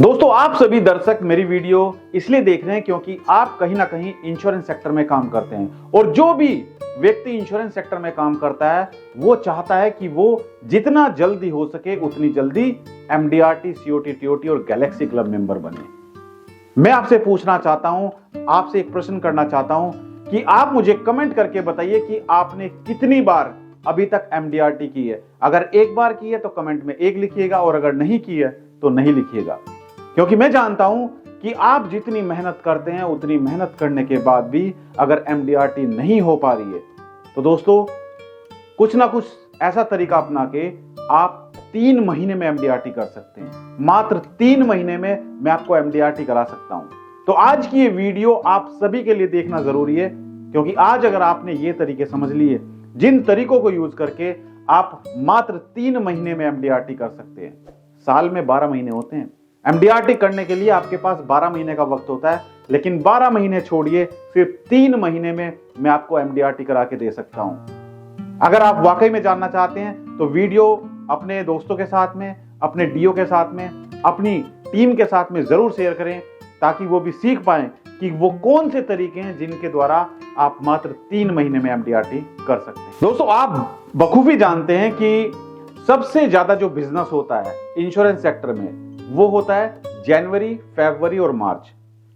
दोस्तों, आप सभी दर्शक मेरी वीडियो इसलिए देख रहे हैं क्योंकि आप कहीं ना कहीं इंश्योरेंस सेक्टर में काम करते हैं और जो भी व्यक्ति इंश्योरेंस सेक्टर में काम करता है वो चाहता है कि वो जितना जल्दी हो सके उतनी जल्दी एमडीआरटी, सीओटी, टीओटी और गैलेक्सी क्लब मेंबर बने। मैं आपसे पूछना चाहता हूं, आपसे एक प्रश्न करना चाहता हूं कि आप मुझे कमेंट करके बताइए कि आपने कितनी बार अभी तक एमडीआरटी की है। अगर एक बार की है तो कमेंट में 1 लिखिएगा और अगर नहीं की है तो नहीं लिखिएगा, क्योंकि मैं जानता हूं कि आप जितनी मेहनत करते हैं उतनी मेहनत करने के बाद भी अगर एमडीआरटी नहीं हो पा रही है तो दोस्तों कुछ ना कुछ ऐसा तरीका अपना के आप 3 महीने में एमडीआरटी कर सकते हैं। मात्र 3 महीने में मैं आपको एमडीआरटी करा सकता हूं। तो आज की ये वीडियो आप सभी के लिए देखना जरूरी है, क्योंकि आज अगर आपने ये तरीके समझ लिए, जिन तरीकों को यूज करके आप मात्र 3 महीने में एमडीआरटी कर सकते हैं। साल में 12 महीने होते हैं। एमडीआरटी करने के लिए आपके पास 12 महीने का वक्त होता है, लेकिन 12 महीने छोड़िए, सिर्फ 3 महीने में मैं आपको एमडीआरटी करा के दे सकता हूं। अगर आप वाकई में जानना चाहते हैं तो वीडियो अपने दोस्तों के साथ में, अपने डीओ के साथ में, अपनी टीम के साथ में जरूर शेयर करें, ताकि वो भी सीख पाएं कि वो कौन से तरीके हैं जिनके द्वारा आप मात्र 3 महीने में एमडीआरटी कर सकते हैं। दोस्तों, आप बखूबी जानते हैं कि सबसे ज्यादा जो बिजनेस होता है इंश्योरेंस सेक्टर में वो होता है जनवरी, फरवरी और मार्च,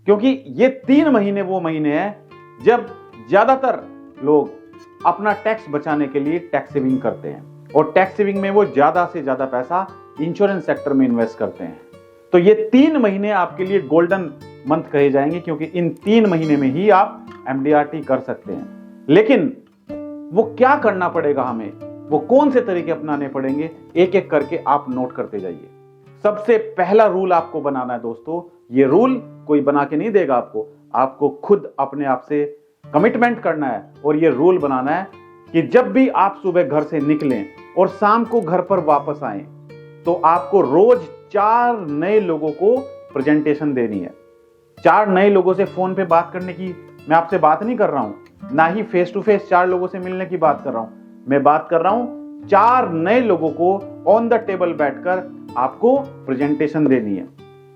क्योंकि ये 3 महीने वो महीने हैं जब ज्यादातर लोग अपना टैक्स बचाने के लिए टैक्स सेविंग करते हैं और टैक्स सेविंग में वो ज्यादा से ज्यादा पैसा इंश्योरेंस सेक्टर में इन्वेस्ट करते हैं। तो ये 3 महीने आपके लिए गोल्डन मंथ कहे जाएंगे, क्योंकि इन 3 महीने में ही आप एमडीआरटी कर सकते हैं। लेकिन वो क्या करना पड़ेगा हमें, वो कौन से तरीके अपनाने पड़ेंगे, एक एक करके आप नोट करते जाइए। सबसे पहला रूल आपको बनाना है दोस्तों। ये रूल कोई बना के नहीं देगा आपको खुद अपने आप से कमिटमेंट करना है और ये रूल बनाना है कि जब भी आप सुबह घर से निकलें और शाम को घर पर वापस आएं तो आपको रोज 4 नए लोगों को प्रेजेंटेशन देनी है। 4 नए लोगों से फोन पे बात करने की मैं आपसे बात नहीं कर रहा हूं, ना ही फेस टू फेस 4 लोगों से मिलने की बात कर रहा हूं। मैं बात कर रहा हूं 4 नए लोगों को ऑन द टेबल बैठकर आपको प्रेजेंटेशन देनी है।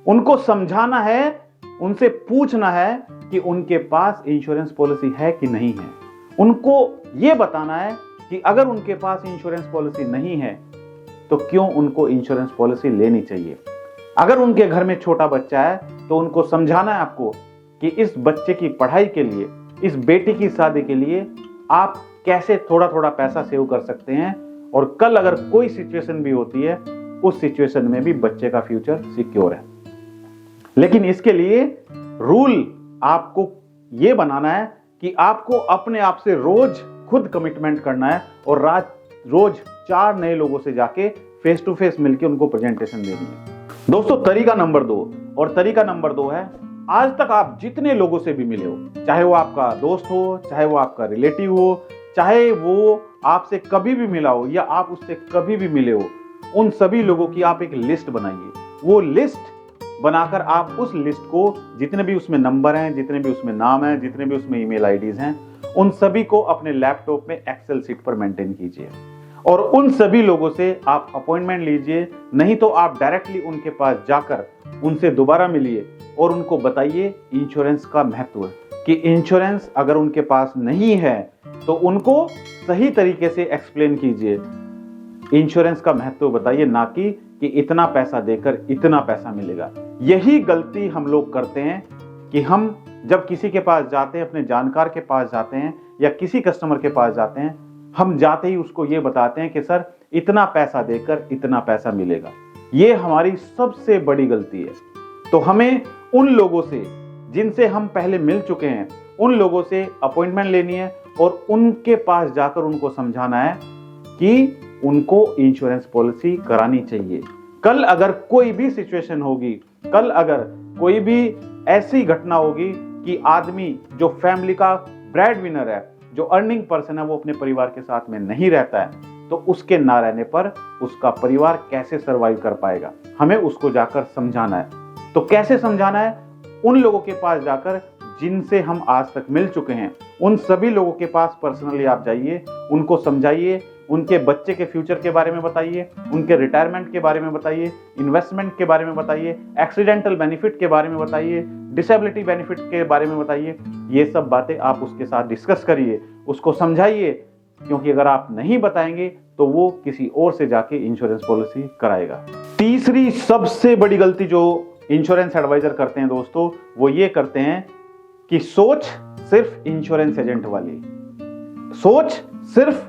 उनको समझाना है, उनसे पूछना है कि उनके पास इंश्योरेंस पॉलिसी है कि नहीं है। उनको यह बताना है कि अगर उनके पास इंश्योरेंस पॉलिसी नहीं है तो क्यों उनको इंश्योरेंस पॉलिसी लेनी चाहिए। अगर उनके घर में छोटा बच्चा है तो उनको समझाना है आपको कि इस बच्चे की पढ़ाई के लिए, इस बेटी की शादी के लिए आप कैसे थोड़ा थोड़ा पैसा सेव कर सकते हैं और कल अगर कोई सिचुएशन भी होती है उस सिचुएशन में भी बच्चे का फ्यूचर सिक्योर है। लेकिन इसके लिए रूल आपको यह बनाना है कि आपको अपने आप से रोज खुद कमिटमेंट करना है और रोज 4 नए लोगों से जाके फेस टू फेस मिलकर उनको प्रेजेंटेशन देनी है। दोस्तों, तरीका नंबर 2, और तरीका नंबर 2 है, आज तक आप जितने लोगों से भी मिले हो, चाहे वो आपका दोस्त हो, चाहे वो आपका रिलेटिव हो, चाहे वो आपसे कभी भी मिला हो या आप उससे कभी भी मिले हो, उन सभी लोगों की आप एक लिस्ट बनाइए। वो लिस्ट बनाकर आप उस लिस्ट को, जितने भी उसमें नंबर हैं, जितने भी उसमें नाम हैं, जितने भी उसमें ईमेल आईडीज हैं, उन सभी को अपने लैपटॉप में एक्सेल शीट पर मेंटेन कीजिए और उन सभी लोगों से आप अपॉइंटमेंट लीजिए। नहीं तो आप डायरेक्टली उनके पास जाकर उनसे दोबारा मिलिए और उनको बताइए इंश्योरेंस का महत्व, कि इंश्योरेंस अगर उनके पास नहीं है तो उनको सही तरीके से एक्सप्लेन कीजिए। इंश्योरेंस का महत्व बताइए, ना कि इतना पैसा देकर इतना पैसा मिलेगा। यही गलती हम लोग करते हैं कि हम जब किसी के पास जाते हैं, अपने जानकार के पास जाते हैं या किसी कस्टमर के पास जाते हैं, हम जाते ही उसको ये बताते हैं कि सर इतना पैसा देकर इतना पैसा मिलेगा। ये हमारी सबसे बड़ी गलती है। तो हमें उन लोगों से जिनसे हम पहले मिल चुके हैं, उन लोगों से अपॉइंटमेंट लेनी है और उनके पास जाकर उनको समझाना है कि उनको इंश्योरेंस पॉलिसी करानी चाहिए। कल अगर कोई भी सिचुएशन होगी, कल अगर कोई भी ऐसी घटना होगी कि आदमी जो फैमिली का ब्रेड विनर है, जो अर्निंग पर्सन है, वो अपने परिवार के साथ में नहीं रहता है, तो उसके ना रहने पर उसका परिवार कैसे सर्वाइव कर पाएगा। हमें उसको जाकर समझाना है। तो कैसे समझाना है? उन लोगों के पास जाकर जिनसे हम आज तक मिल चुके हैं, उन सभी लोगों के पास पर्सनली आप जाइए, उनको समझाइए, उनके बच्चे के फ्यूचर के बारे में बताइए, उनके रिटायरमेंट के बारे में बताइए, इन्वेस्टमेंट के बारे में बताइए, एक्सीडेंटल बेनिफिट के बारे में बताइए, डिसेबिलिटी बेनिफिट के बारे में बताइए। ये सब बातें आप उसके साथ डिस्कस करिए, उसको समझाइए, क्योंकि अगर आप नहीं बताएंगे तो वो किसी और से जाके इंश्योरेंस पॉलिसी कराएगा। तीसरी सबसे बड़ी गलती जो इंश्योरेंस एडवाइजर करते हैं दोस्तों, वो ये करते हैं कि सोच सिर्फ इंश्योरेंस एजेंट वाली, सोच सिर्फ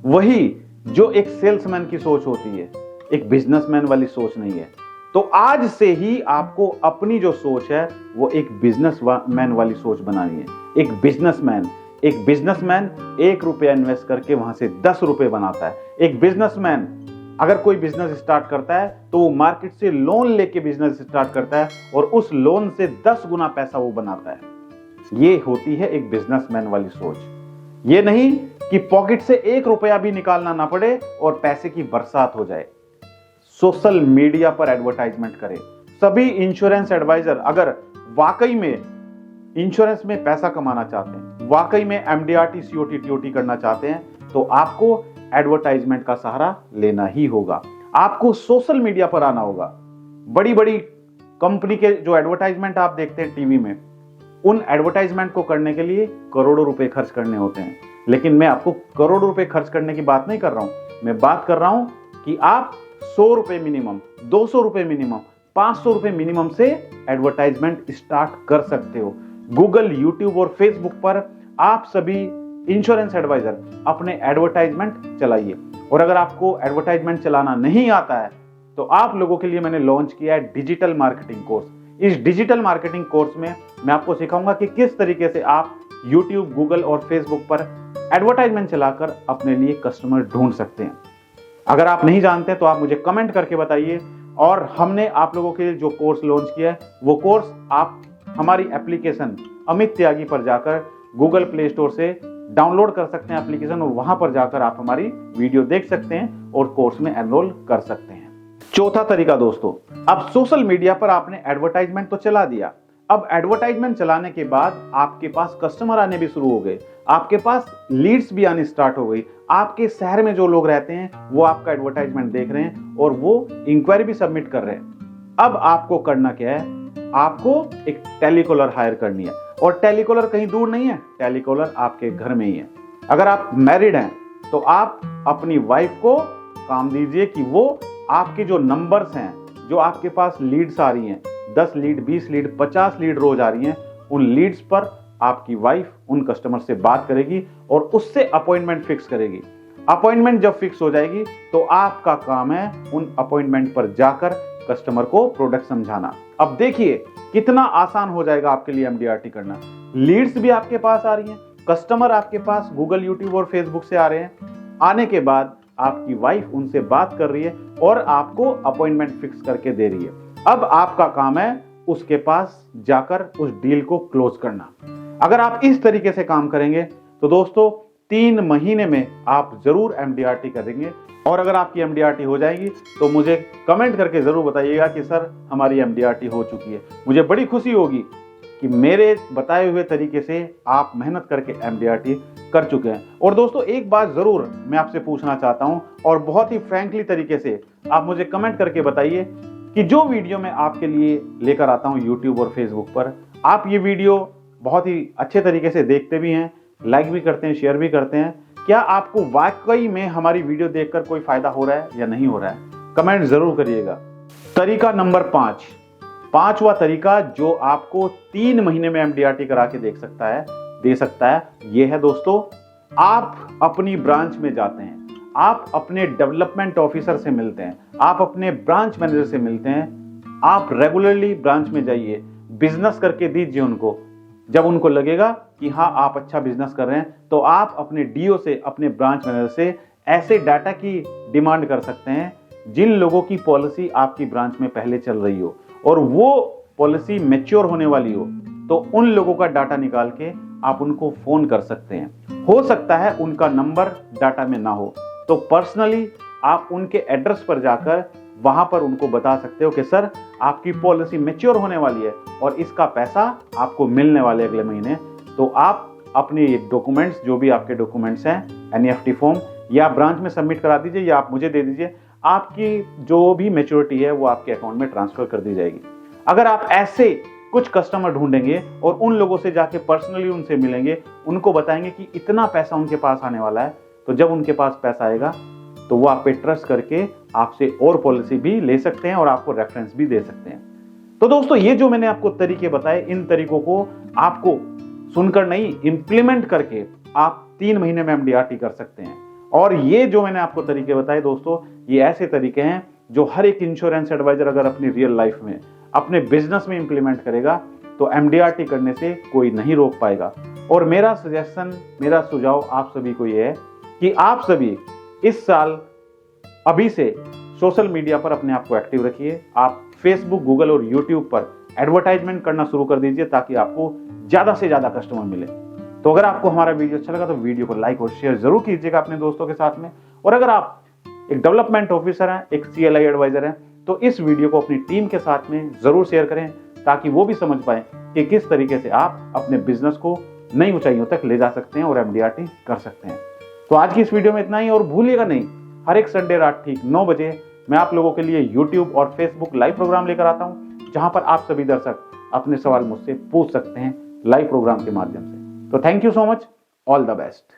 वही जो एक सेल्समैन की सोच होती है, एक बिजनेसमैन वाली सोच नहीं है। तो आज से ही आपको अपनी जो सोच है वो एक बिजनेसमैन वाली सोच बनानी है। एक बिजनेसमैन 1 रुपया इन्वेस्ट करके वहां से 10 रुपए बनाता है। एक बिजनेसमैन अगर कोई बिजनेस स्टार्ट करता है तो वो मार्केट से लोन लेके बिजनेस स्टार्ट करता है और उस लोन से 10 गुना पैसा वो बनाता है। ये होती है एक बिजनेसमैन वाली सोच। ये नहीं कि पॉकेट से 1 रुपया भी निकालना ना पड़े और पैसे की बरसात हो जाए। सोशल मीडिया पर एडवर्टाइजमेंट करें। सभी इंश्योरेंस एडवाइजर अगर वाकई में इंश्योरेंस में पैसा कमाना चाहते हैं, वाकई में एमडीआरटी सीओटी टीओटी करना चाहते हैं, तो आपको एडवर्टाइजमेंट का सहारा लेना ही होगा। आपको सोशल मीडिया पर आना होगा। बड़ी बड़ी कंपनी के जो एडवर्टाइजमेंट आप देखते हैं टीवी में, उन एडवर्टाइजमेंट को करने के लिए करोड़ों रुपए खर्च करने होते हैं। लेकिन मैं आपको करोड़ों रुपए खर्च करने की बात नहीं कर रहा हूं। मैं बात कर रहा हूं कि आप 100 रुपए मिनिमम, 200 रुपए मिनिमम, 500 रुपए मिनिमम से एडवर्टाइजमेंट स्टार्ट कर सकते हो। गूगल, यूट्यूब और फेसबुक पर आप सभी इंश्योरेंस एडवाइजर अपने एडवर्टाइजमेंट चलाइए। और अगर आपको एडवर्टाइजमेंट चलाना नहीं आता है तो आप लोगों के लिए मैंने लॉन्च किया है डिजिटल मार्केटिंग कोर्स। इस डिजिटल मार्केटिंग कोर्स में मैं आपको सिखाऊंगा कि किस तरीके से आप यूट्यूब, गूगल और फेसबुक पर एडवर्टाइजमेंट चलाकर अपने लिए कस्टमर ढूंढ सकते हैं। अगर आप नहीं जानते तो आप मुझे कमेंट करके बताइए। और हमने आप लोगों के लिए जो कोर्स लॉन्च किया है वो कोर्स आप हमारी एप्लीकेशन अमित त्यागी पर जाकर गूगल प्ले स्टोर से डाउनलोड कर सकते हैं एप्लीकेशन, और वहां पर जाकर आप हमारी वीडियो देख सकते हैं और कोर्स में एनरोल कर सकते हैं। चौथा तरीका दोस्तों, अब सोशल मीडिया पर आपने एडवर्टाइजमेंट तो चला दिया। अब एडवर्टाइजमेंट चलाने के बाद आपके पास कस्टमर आने भी शुरू हो गए, आपके पास लीड्स भी आनी स्टार्ट हो गई। आपके शहर में जो लोग रहते हैं वो आपका एडवर्टाइजमेंट देख रहे हैं और वो इंक्वायरी भी सबमिट कर रहे हैं। अब आपको करना क्या है, आपको एक टेलीकॉलर हायर करनी है। और टेलीकॉलर कहीं दूर नहीं है, टेलीकॉलर आपके घर में ही है। अगर आप मैरिड हैं तो आप अपनी वाइफ को काम दीजिए कि वो आपके जो नंबर्स हैं, जो आपके पास लीड्स आ रही हैं, 10 लीड, 20 लीड, 50 लीड रोज आ रही हैं, उन लीड्स पर आपकी वाइफ उन कस्टमर से बात करेगी और उससे अपॉइंटमेंट फिक्स करेगी। अपॉइंटमेंट जब फिक्स हो जाएगी तो आपका काम है उन अपॉइंटमेंट पर जाकर कस्टमर को प्रोडक्ट समझाना। अब देखिए कितना आसान हो जाएगा आपके लिए एमडीआरटी करना। लीड्स भी आपके पास आ रही हैं, कस्टमर आपके पास गूगल, यूट्यूब और फेसबुक से आ रहे हैं। आने के बाद आपकी वाइफ उनसे बात कर रही है और आपको अपॉइंटमेंट फिक्स करके दे रही है। अब आपका काम है उसके पास जाकर उस डील को क्लोज करना। अगर आप इस तरीके से काम करेंगे तो दोस्तों 3 महीने में आप जरूर एमडीआरटी करेंगे। और अगर आपकी एमडीआरटी हो जाएगी तो मुझे कमेंट करके जरूर बताइएगा कि सर हमारी एमडीआरटी हो चुकी है। मुझे बड़ी खुशी होगी कि मेरे बताए हुए तरीके से आप मेहनत करके एमडीआरटी कर चुके हैं। और दोस्तों एक बात जरूर मैं आपसे पूछना चाहता हूं, और बहुत ही फ्रैंकली तरीके से आप मुझे कमेंट करके बताइए कि जो वीडियो मैं आपके लिए लेकर आता हूं यूट्यूब और फेसबुक पर, आप ये वीडियो बहुत ही अच्छे तरीके से देखते भी हैं, लाइक भी करते हैं, शेयर भी करते हैं। क्या आपको वाकई में हमारी वीडियो देखकर कोई फायदा हो रहा है या नहीं हो रहा है? कमेंट जरूर करिएगा। तरीका नंबर 5, पांचवा तरीका जो आपको 3 महीने में एमडीआरटी करा के दे सकता है, यह है दोस्तों, आप अपनी ब्रांच में जाते हैं, आप अपने डेवलपमेंट ऑफिसर से मिलते हैं, आप अपने ब्रांच मैनेजर से मिलते हैं। आप रेगुलरली ब्रांच में जाइए, बिजनेस करके दीजिए उनको। जब उनको लगेगा कि हाँ आप अच्छा बिजनेस कर रहे हैं तो आप अपने डीओ से, अपने ब्रांच मैनेजर से ऐसे डाटा की डिमांड कर सकते हैं जिन लोगों की पॉलिसी आपकी ब्रांच में पहले चल रही हो और वो पॉलिसी मैच्योर होने वाली हो, तो उन लोगों का डाटा निकाल के आप उनको फोन कर सकते हैं। हो सकता है उनका नंबर डाटा में ना हो, तो पर्सनली आप उनके एड्रेस पर जाकर वहां पर उनको बता सकते हो कि सर आपकी पॉलिसी मैच्योर होने वाली है और इसका पैसा आपको मिलने वाले अगले महीने। तो आप अपने डॉक्यूमेंट्स, जो भी आपके डॉक्यूमेंट्स हैं, एनईएफटी फॉर्म या ब्रांच में सबमिट करा दीजिए या आप मुझे दे दीजिए, आपकी जो भी मैच्योरिटी है वो आपके अकाउंट में ट्रांसफर कर दी जाएगी। अगर आप ऐसे कुछ कस्टमर ढूंढेंगे और उन लोगों से जाके पर्सनली उनसे मिलेंगे, उनको बताएंगे कि इतना पैसा उनके पास आने वाला है, तो जब उनके पास पैसा आएगा तो वो आप पे ट्रस्ट करके आपसे और पॉलिसी भी ले सकते हैं और आपको रेफरेंस भी दे सकते हैं। तो दोस्तों, ये जो मैंने आपको तरीके बताए, इन तरीकों को आपको सुनकर नहीं, इंप्लीमेंट करके आप 3 महीने में MDRT कर सकते हैं। और ये जो मैंने आपको तरीके बताए दोस्तों, ये ऐसे तरीके हैं जो हर एक इंश्योरेंस एडवाइजर अगर अपनी रियल लाइफ में, अपने बिजनेस में इंप्लीमेंट करेगा तो MDRT करने से कोई नहीं रोक पाएगा। और मेरा सजेशन, मेरा सुझाव आप सभी को यह है कि आप सभी इस साल अभी से सोशल मीडिया पर अपने आप को एक्टिव रखिए। आप फेसबुक, गूगल और यूट्यूब पर एडवर्टाइजमेंट करना शुरू कर दीजिए ताकि आपको ज्यादा से ज्यादा कस्टमर मिले। तो अगर आपको हमारा वीडियो अच्छा लगा तो वीडियो को लाइक और शेयर जरूर कीजिएगा अपने दोस्तों के साथ में। और अगर आप एक डेवलपमेंट ऑफिसर हैं, एक CLI एडवाइजर हैं, तो इस वीडियो को अपनी टीम के साथ में जरूर शेयर करें ताकि वो भी समझ पाए कि किस तरीके से आप अपने बिजनेस को नई ऊंचाइयों तक ले जा सकते हैं और MDRT कर सकते हैं। तो आज की इस वीडियो में इतना ही, और भूलिएगा नहीं, हर एक संडे रात ठीक 9 बजे मैं आप लोगों के लिए YouTube और Facebook लाइव प्रोग्राम लेकर आता हूं, जहां पर आप सभी दर्शक अपने सवाल मुझसे पूछ सकते हैं लाइव प्रोग्राम के माध्यम से। तो thank you so much, all the best.